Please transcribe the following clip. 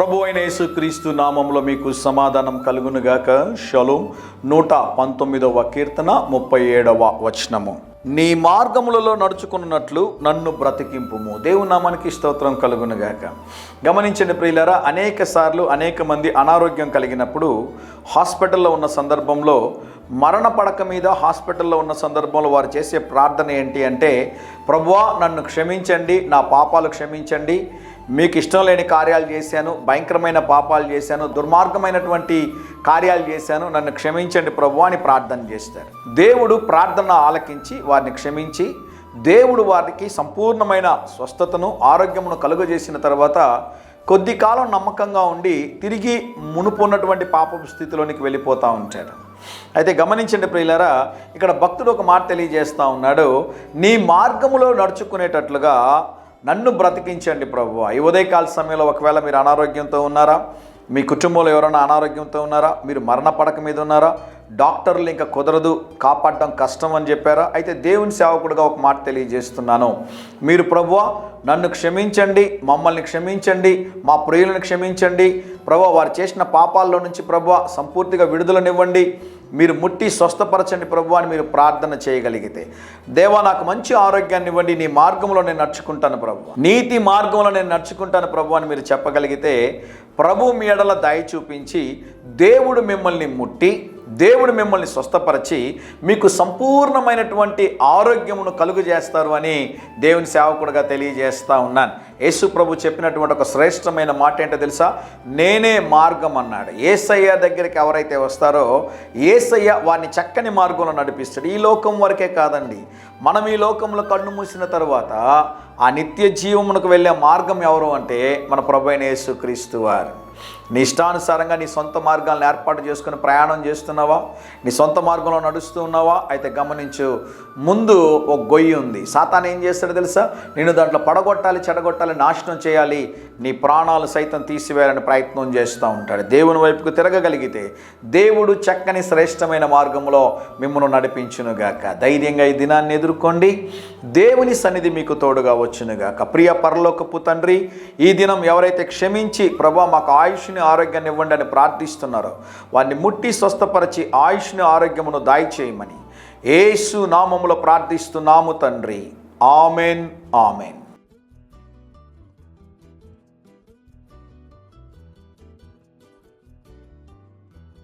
ప్రభు అయిన యేసుక్రీస్తు నామములో మీకు సమాధానం కలుగునుగాక. షలోం. 119వ కీర్తన 37వ వచనము. నీ మార్గములలో నడుచుకున్నట్లు నన్ను బ్రతికింపుము. దేవుని నామానికి స్తోత్రం కలుగునుగాక. గమనించండి ప్రియులారా, అనేక సార్లు అనేక మంది అనారోగ్యం కలిగినప్పుడు హాస్పిటల్లో ఉన్న సందర్భంలో, మరణ పడక మీద హాస్పిటల్లో ఉన్న సందర్భంలో వారు చేసే ప్రార్థన ఏంటి అంటే, ప్రభువా నన్ను క్షమించండి, నా పాపాలు క్షమించండి, మీకు ఇష్టం లేని కార్యాలు చేశాను, భయంకరమైన పాపాలు చేశాను, దుర్మార్గమైనటువంటి కార్యాలు చేశాను, నన్ను క్షమించండి ప్రభువా అని ప్రార్థన చేస్తారు. దేవుడు ప్రార్థన ఆలకించి వారిని క్షమించి, దేవుడు వారికి సంపూర్ణమైన స్వస్థతను ఆరోగ్యమును కలుగజేసిన తర్వాత కొద్ది కాలం నమ్మకంగా ఉండి తిరిగి మునుపు ఉన్నటువంటి పాపపు స్థితిలోనికి వెళ్ళిపోతూ ఉంటాడు. అయితే గమనించండి ప్రియులారా, ఇక్కడ భక్తుడు ఒక మాట తెలియజేస్తూ ఉన్నాడు, నీ మార్గములో నడుచుకునేటట్లుగా నన్ను బ్రతికించండి ప్రభువా. ఈ ఉదయకాల సమయంలో ఒకవేళ మీరు అనారోగ్యంతో ఉన్నారా, మీ కుటుంబంలో ఎవరైనా అనారోగ్యంతో ఉన్నారా, మీరు మరణ పడక మీద ఉన్నారా, డాక్టర్లు ఇంకా కుదరదు, కాపాడడం కష్టం అని చెప్పారా, అయితే దేవుని సేవకుడిగా ఒక మాట తెలియజేస్తున్నాను, మీరు ప్రభువా నన్ను క్షమించండి, మమ్మల్ని క్షమించండి, మా ప్రియులను క్షమించండి ప్రభువా, వారు చేసిన పాపాల్లో నుంచి ప్రభువా సంపూర్తిగా విడుదలనివ్వండి, మీరు ముట్టి స్వస్థపరచండి ప్రభువా అని మీరు ప్రార్థన చేయగలిగితే, దేవా నాకు మంచి ఆరోగ్యాన్ని ఇవ్వండి, నీ మార్గంలో నేను నడుచుకుంటాను ప్రభువా, నీతి మార్గంలో నేను నడుచుకుంటాను ప్రభువా అని మీరు చెప్పగలిగితే, ప్రభు మీ ఎడల దయ చూపించి దేవుడు మిమ్మల్ని ముట్టి, దేవుడు మిమ్మల్ని స్వస్థపరిచి మీకు సంపూర్ణమైనటువంటి ఆరోగ్యమును కలుగజేస్తారు అని దేవుని సేవకుడిగా తెలియజేస్తూ ఉన్నాను. యేసు ప్రభు చెప్పినటువంటి ఒక శ్రేష్టమైన మాట ఏంటో తెలుసా, నేనే మార్గం అన్నాడు. యేసయ్య దగ్గరికి ఎవరైతే వస్తారో యేసయ్య వారిని చక్కని మార్గంలో నడిపిస్తాడు. ఈ లోకం వరకే కాదండి, మనం ఈ లోకంలో కన్ను మూసిన తర్వాత ఆ నిత్య జీవమునకు వెళ్ళే మార్గం ఎవరు అంటే మన ప్రభు అయిన యేసుక్రీస్తు వారు. నీ ఇష్టానుసారంగా నీ సొంత మార్గాలను ఏర్పాటు చేసుకుని ప్రయాణం చేస్తున్నావా, నీ సొంత మార్గంలో నడుస్తూ ఉన్నావా, అయితే గమనించు, ముందు ఒక గొయ్యి ఉంది. సాతాను ఏం చేస్తాడో తెలుసా, నేను దాంట్లో పడగొట్టాలి, చెడగొట్టాలి, నాశనం చేయాలి, నీ ప్రాణాలు సైతం తీసివేయాలని ప్రయత్నం చేస్తూ ఉంటాడు. దేవుని వైపుకు తిరగగలిగితే దేవుడు చక్కని శ్రేష్టమైన మార్గంలో మిమ్మల్ని నడిపించునుగాక. ధైర్యంగా ఈ దినాన్ని ఎదుర్కోండి, దేవుని సన్నిధి మీకు తోడుగా వచ్చునుగాక. ప్రియ పరలోకపు తండ్రి, ఈ దినం ఎవరైతే క్షమించి ప్రభువా మాకు ఆయుష్ని ఆరోగ్యాన్ని ఇవ్వండి అని ప్రార్థిస్తున్నారో వారిని ముట్టి స్వస్థపరిచి ఆయుష్ని ఆరోగ్యమును దయచేయమని యేసు నామములో ప్రార్థిస్తున్నాము తండ్రి. Amen, amen.